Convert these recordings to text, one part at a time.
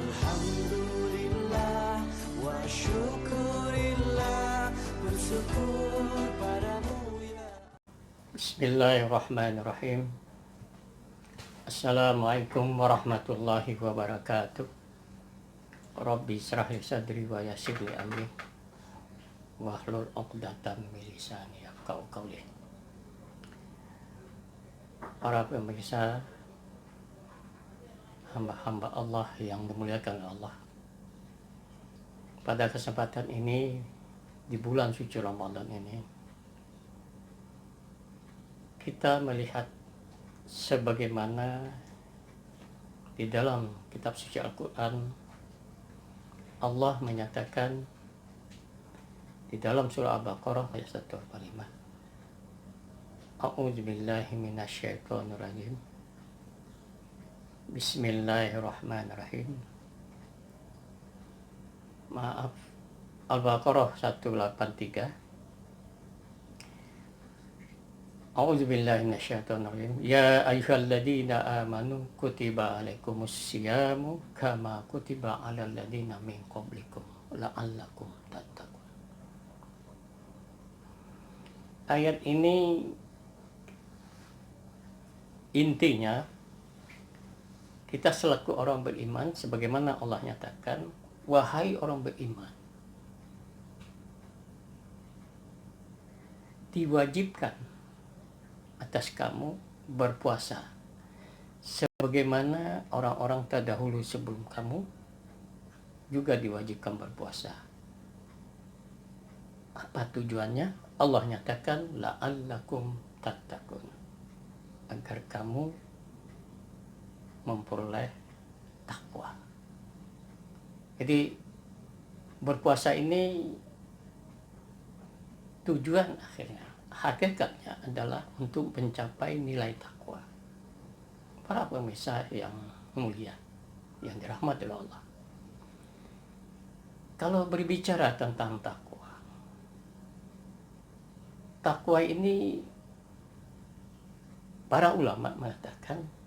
Alhamdulillah wa syukurillah, bersyukur padamu ya. Bismillahirrahmanirrahim. Assalamualaikum warahmatullahi wabarakatuh. Rabbi israh li sadri wa yassir li amri wahlul 'uqdatam min lisani yafqahu qawli. Para pemirsa, hamba-hamba Allah yang dimuliakan Allah, pada kesempatan ini di bulan suci Ramadan ini kita melihat sebagaimana di dalam kitab suci Al-Quran Allah menyatakan di dalam surah Al-Baqarah ayat 145, A'udzubillahi minasyaitonirrajim. Bismillahirrahmanirrahim. Maaf, Al-Baqarah 183. A'udzubillahi minasyaitonirrajim. Ya ayyuhalladzina amanu kutiba alaikumus kama kutiba alal ladzina min qablikum la'allakum tattaqun. Ayat ini intinya kita selaku orang beriman, sebagaimana Allah nyatakan, wahai orang beriman, diwajibkan atas kamu berpuasa sebagaimana orang-orang terdahulu sebelum kamu juga diwajibkan berpuasa. Apa tujuannya? Allah nyatakan la'allakum tattaqun, agar kamu memperoleh takwa. Jadi berpuasa ini tujuan akhirnya, hakikatnya adalah untuk mencapai nilai takwa. Para pemirsa yang mulia, yang dirahmati oleh Allah, kalau berbicara tentang takwa ini para ulama mengatakan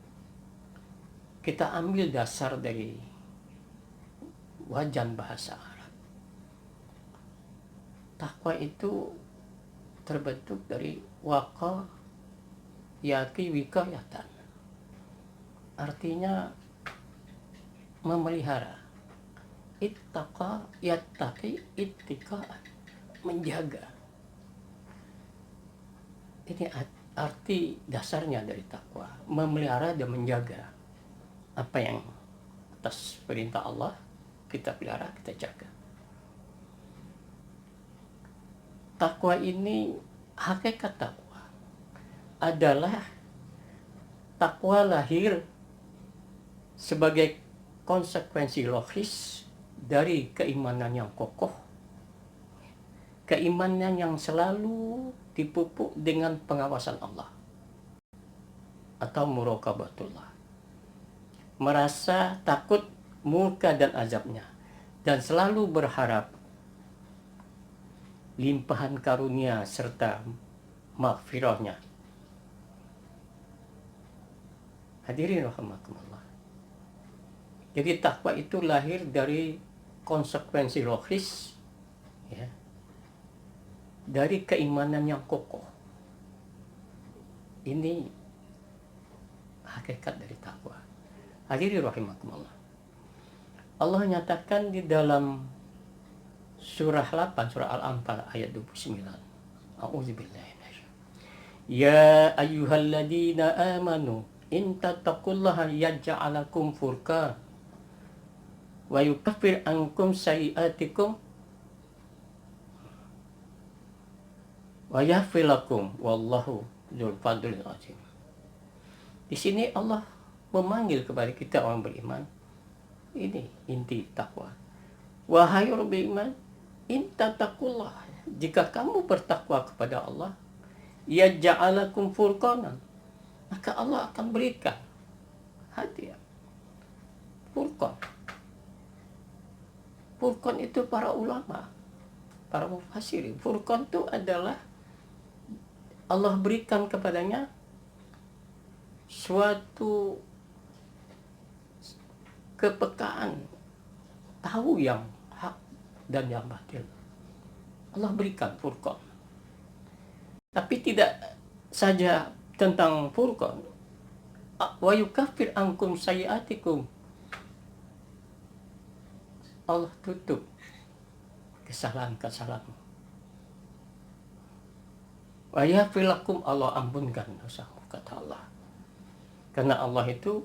kita ambil dasar dari wajan bahasa Arab. Takwa itu terbentuk dari waqa yaqi wiqayatan. Artinya memelihara. Ittaqa yattaqi ittiqaan, menjaga. Ini arti dasarnya dari takwa, memelihara dan menjaga apa yang atas perintah Allah kita pelihara, kita jaga. Takwa ini, hakikat takwa adalah takwa lahir sebagai konsekuensi logis dari keimanan yang kokoh, keimanan yang selalu dipupuk dengan pengawasan Allah atau muraqabatullah, merasa takut murka dan azabnya, dan selalu berharap limpahan karunia serta maghfirahnya. Hadirin rahimakumullah. Jadi takwa itu lahir dari konsekuensi logis, ya, dari keimanan yang kokoh. Ini hakikat dari takwa. Hadirin rahimakumullah. Allah nyatakan di dalam surah 8, surah Al-Anfal ayat 29. A'udzubillahi minasyaitonir. Ya ayyuhalladzina amanu in tattaqullaha yaj'alakum furqan wa yukaffir ankum sayi'atikum wa yaghfir lakum wallahu dzul fadlil azim. Di sini Allah memanggil kepada kita orang beriman. Ini inti takwa. Wahai orang beriman, in tattaqullah, jika kamu bertakwa kepada Allah, yaj'alakum furqanan, maka Allah akan berikan hadiah. Furqan. Furqan itu para ulama, para mufassirin. Furqan itu adalah Allah berikan kepadanya suatu kepekaan tahu yang hak dan yang batil. Allah berikan Furqan. Tapi tidak saja tentang Furqan. Wa yukaffir ankum sayiatikum. Allah tutup kesalahan-kesalahan. Wa yaghfir lakum, Allah ampunkan dosamu, kata Allah. Karena Allah itu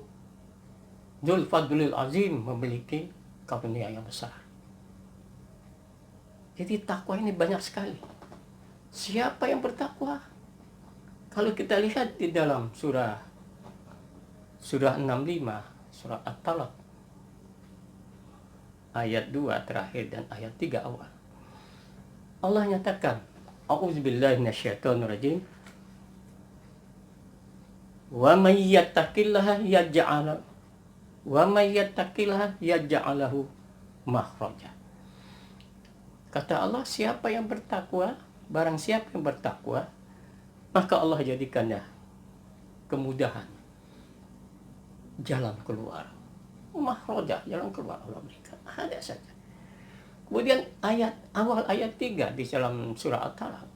Dzul Fadlil Azim, memiliki karunia yang besar. Jadi takwa ini banyak sekali. Siapa yang bertakwa? Kalau kita lihat di dalam surah 65, surah At-Talaq, ayat 2 terakhir dan ayat 3 awal. Allah nyatakan, A'udzubillahi minasyaitonirrajim. Wa may yattaqillaha yaj'alahu makhraja. Kata Allah, siapa yang bertakwa, barang siapa yang bertakwa, maka Allah jadikannya kemudahan, jalan keluar. Makhraja, jalan keluar Allah berikan. Ada saja. Kemudian awal ayat 3 di dalam surah At-Talaq,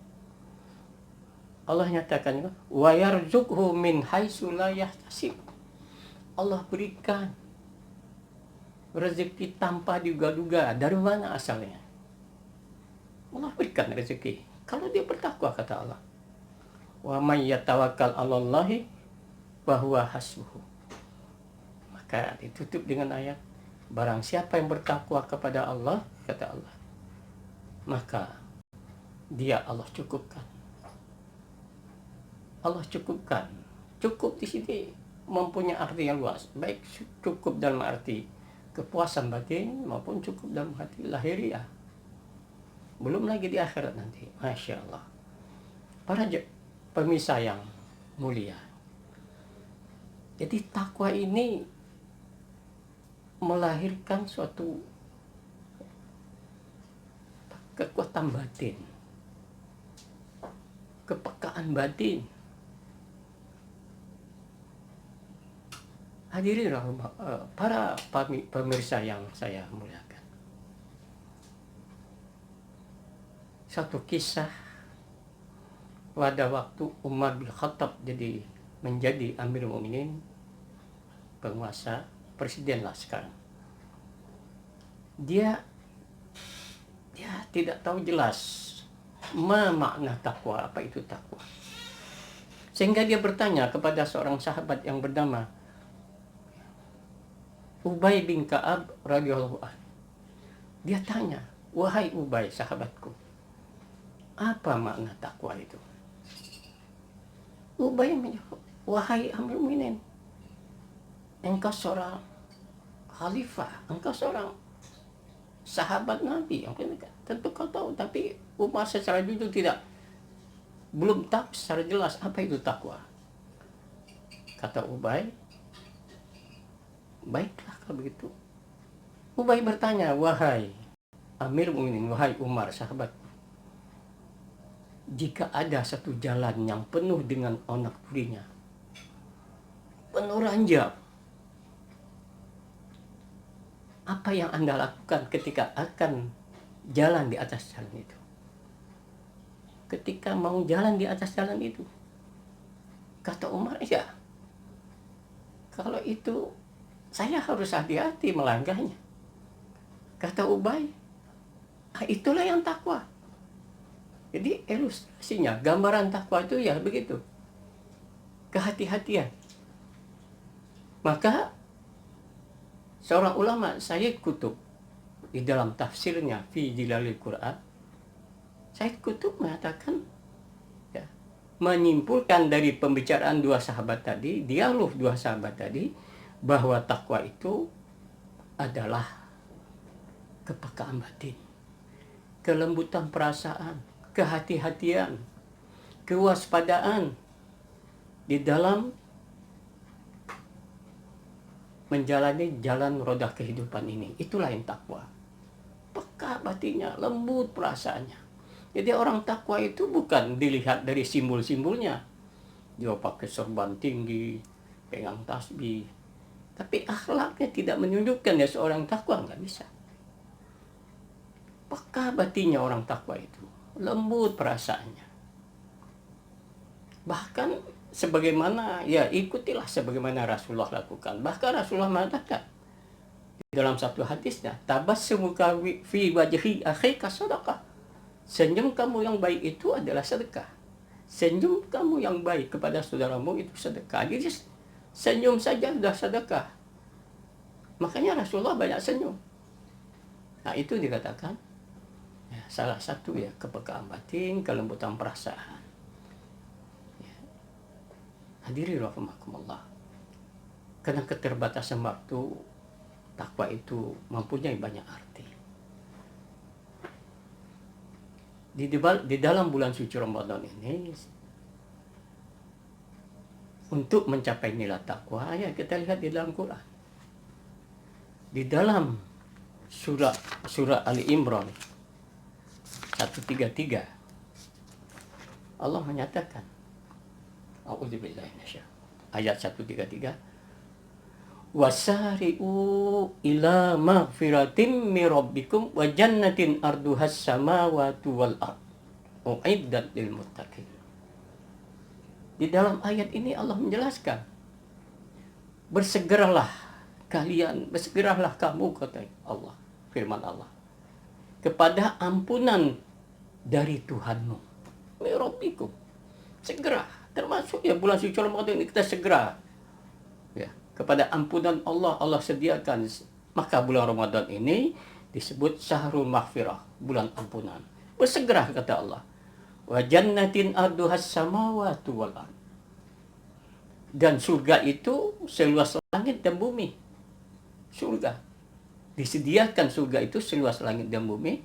Allah nyatakan, wa yarzuqhu min haitsu la yahtasib. Allah berikan rezeki tanpa diduga-duga. Dari mana asalnya? Allah berikan rezeki kalau dia bertakwa, kata Allah. Wa may yatawakkal 'alallahi fa huwa hasbuhu. Maka ditutup dengan ayat, barang siapa yang bertakwa kepada Allah, kata Allah, maka dia Allah cukupkan. Allah cukupkan. Cukup di sini mempunyai arti yang luas. Baik cukup dalam arti kepuasan batin maupun cukup dalam arti lahiriah. Belum lagi di akhirat nanti. Masya Allah. Para pemirsa yang mulia. Jadi takwa ini melahirkan suatu kekuatan batin, kepekaan batin. Hadirin para pemirsa yang saya muliakan. Satu kisah pada waktu Umar bin Khattab menjadi Amirul Mukminin, penguasa, presiden lah sekarang. Dia tidak tahu jelas makna takwa, apa itu takwa. Sehingga dia bertanya kepada seorang sahabat yang bernama Ubay bin Ka'ab radhiyallahu anhu. Dia tanya, wahai Ubay, sahabatku, apa makna takwa itu? Ubay menjawab, wahai Amirul Mukminin, engkau seorang khalifah, engkau seorang sahabat Nabi, tentu kau tahu. Tapi Umar secara jujur belum tahu secara jelas apa itu takwa. Kata Ubay, baiklah kalau begitu. Ubay bertanya, wahai Amirul Mukminin, wahai Umar, sahabatku, jika ada satu jalan yang penuh dengan onak durinya, penuh ranjau, apa yang Anda lakukan ketika akan jalan di atas jalan itu? Ketika mau jalan di atas jalan itu, kata Umar, ya, kalau itu saya harus hati-hati melangkahnya. Kata Ubay, itulah yang takwa. Jadi ilustrasinya, gambaran takwa itu ya begitu, kehati-hatian. Maka seorang ulama, Sayyid Qutb, di dalam tafsirnya Fi Zilalil Quran, Sayyid Qutb mengatakan, ya, menyimpulkan dari pembicaraan dua sahabat tadi, dialog dua sahabat tadi, bahwa takwa itu adalah kepekaan batin, kelembutan perasaan, kehati-hatian, kewaspadaan di dalam menjalani jalan roda kehidupan ini. Itulah yang takwa. Peka batinnya, lembut perasaannya. Jadi orang takwa itu bukan dilihat dari simbol-simbolnya. Dia pakai sorban tinggi, pegang tasbih. Tapi akhlaknya tidak menunjukkan dia seorang takwa, nggak bisa. peka batinnya orang takwa itu, lembut perasaannya. Bahkan sebagaimana, ya ikutilah sebagaimana Rasulullah lakukan. Bahkan Rasulullah mengatakan dalam satu hadisnya, tabassumu fi wajhi akhika sadaqah. Senyum kamu yang baik itu adalah sedekah. Senyum kamu yang baik kepada saudaramu itu sedekah. Jadi senyum saja sudah sedekah. Makanya Rasulullah banyak senyum. Nah itu dikatakan ya, salah satu ya kepekaan batin, kelembutan perasaan. Ya. Hadirin rahimakumullah. Karena keterbatasan waktu, takwa itu mempunyai banyak arti. Di dalam bulan suci Ramadan ini, untuk mencapai nilai takwa, ya kita lihat di dalam Quran. Di dalam surah Ali Imran 133, Allah menyatakan, A'udzubillahi minasyaitonir ayat 133, wasari'u ila maghfiratin min rabbikum wa jannatin arduhas samawati wal ard uiddat lil muttaqin. Di dalam ayat ini Allah menjelaskan, bersegeralah kamu, kata Allah, firman Allah, kepada ampunan dari Tuhanmu, min rabbikum. Segera, termasuk ya bulan suci Ramadan ini kita segera ya kepada ampunan Allah. Allah sediakan, maka bulan Ramadan ini disebut syahrul maghfirah, bulan ampunan. Bersegera, kata Allah, wa jannatin arduhas samawati wal ard. Dan surga itu seluas langit dan bumi. Surga, disediakan surga itu seluas langit dan bumi.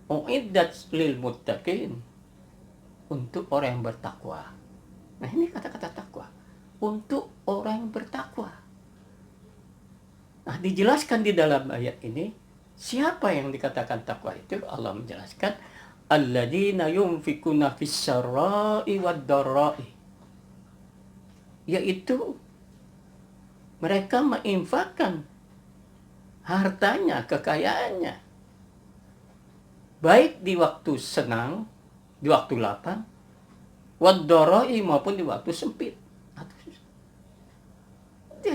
Uiddat lil muttaqin, untuk orang yang bertakwa. Nah ini kata-kata takwa, untuk orang yang bertakwa. Nah dijelaskan di dalam ayat ini, siapa yang dikatakan takwa itu? Allah menjelaskan, alladzina yunfikuna fis sarra'i wad dharra'i, yaitu mereka menginfakkan hartanya, kekayaannya, baik di waktu senang, di waktu lapang, wad dharra'i, maupun di waktu sempit. Dia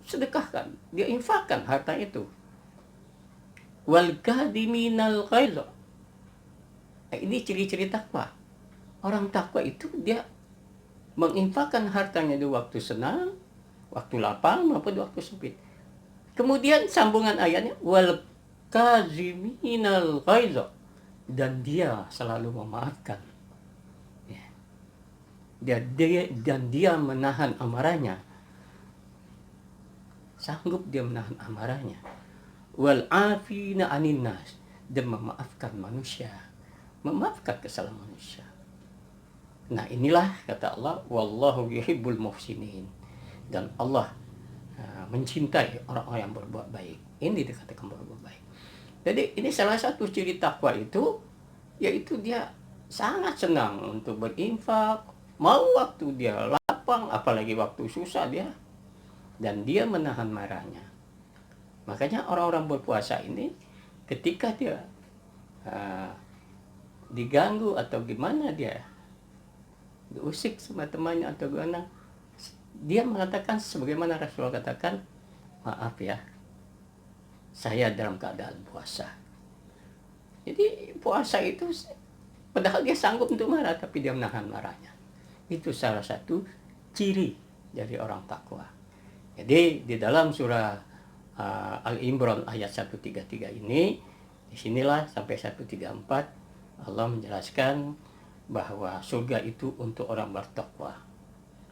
sedekahkan, dia infakkan harta itu. Wal kadhiminal ghaiz. Ini ciri-ciri takwa. Orang takwa itu dia menginfakkan hartanya di waktu senang, waktu lapang, maupun di waktu sempit. Kemudian sambungan ayatnya, wal kadhiminal ghaiz, dan dia selalu memaafkan. Dan dia menahan amarahnya. Sanggup dia menahan amarahnya. Wal afina anin nas, dan memaafkan manusia, memaafkan kesalahan manusia. Nah inilah kata Allah, wallahu yuhibbul muhsinin, dan Allah mencintai orang-orang yang berbuat baik. Ini dikatakan berbuat baik. Jadi ini salah satu ciri takwa itu, yaitu dia sangat senang untuk berinfak, mau waktu dia lapang, apalagi waktu susah dia, dan dia menahan marahnya. Makanya orang-orang berpuasa ini, ketika dia diganggu atau gimana, dia diusik sama temannya atau gimana, dia mengatakan sebagaimana Rasulullah katakan, maaf ya, saya dalam keadaan puasa. Jadi puasa itu, padahal dia sanggup untuk marah, tapi dia menahan marahnya. Itu salah satu ciri dari orang takwa. Jadi di dalam surah Al-Imran ayat 133 ini, disinilah sampai 134, Allah menjelaskan bahwa surga itu untuk orang bertakwa.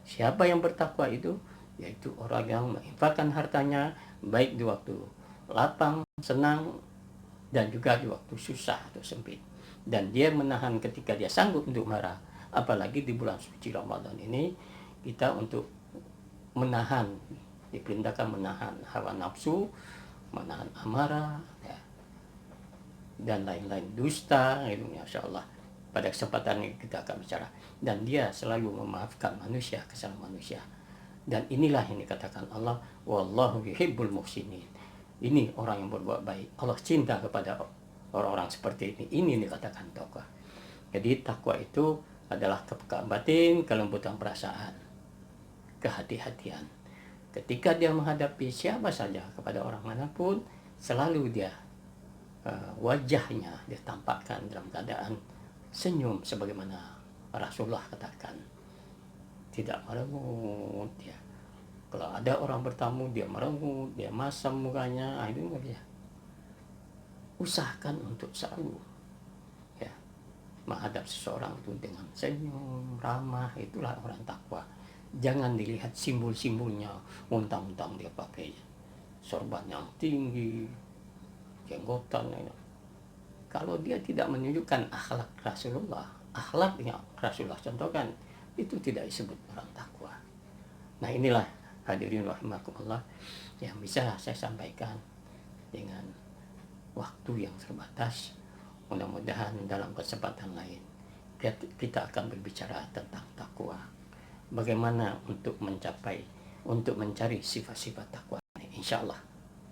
Siapa yang bertakwa itu? Yaitu orang yang menginfakkan hartanya, baik di waktu lapang, senang, dan juga di waktu susah atau sempit. Dan dia menahan ketika dia sanggup untuk marah. Apalagi di bulan suci Ramadan ini, kita untuk menahan, diperintahkan menahan hawa nafsu, menahan amarah, ya, dan lain-lain, dusta, itu Masya Allah. Pada kesempatan ini kita akan bicara. Dan dia selalu memaafkan manusia, kesalahan manusia. Dan inilah yang dikatakan Allah, wallahu yuhibbul muhsinin. Ini orang yang berbuat baik. Allah cinta kepada orang-orang seperti ini dikatakan takwa. Jadi takwa itu adalah kepekaan batin, kelembutan perasaan, kehati-hatian. Ketika dia menghadapi siapa saja, kepada orang manapun, selalu dia wajahnya dia tampakkan dalam keadaan senyum, sebagaimana Rasulullah katakan, tidak merengut ya. Kalau ada orang bertamu dia merengut, dia masam mukanya, itu nggak bisa. Usahakan untuk selalu ya menghadap seseorang itu dengan senyum, ramah, itulah orang takwa. Jangan dilihat simbol-simbolnya, untang-untang dia pakai sorban yang tinggi, jenggotan. Kalau dia tidak menunjukkan akhlak Rasulullah, akhlak yang Rasulullah contohkan, itu tidak disebut orang takwa. Nah inilah hadirin rahimakumullah yang bisa saya sampaikan dengan waktu yang terbatas. Mudah-mudahan dalam kesempatan lain kita akan berbicara tentang takwa. Bagaimana untuk mencari sifat-sifat takwa ini, insya Allah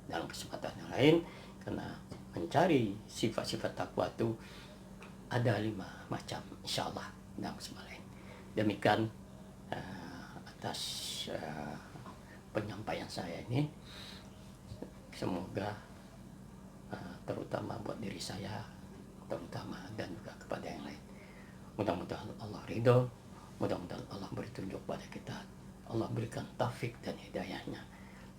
dalam kesempatan yang lain. Karena mencari sifat-sifat takwa itu ada 5 macam, insya Allah dalam kesempatan lain. Demikian atas penyampaian saya ini, semoga terutama buat diri saya, terutama dan juga kepada yang lain, mudah-mudahan Allah ridho, mudah-mudahan Allah beri tunjuk pada kita, Allah berikan taufik dan hidayahnya.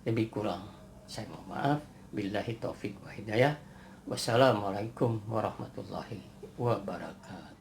Lebih kurang saya mohon maaf. Billahi taufik wa hidayah. Wassalamualaikum warahmatullahi wabarakatuh.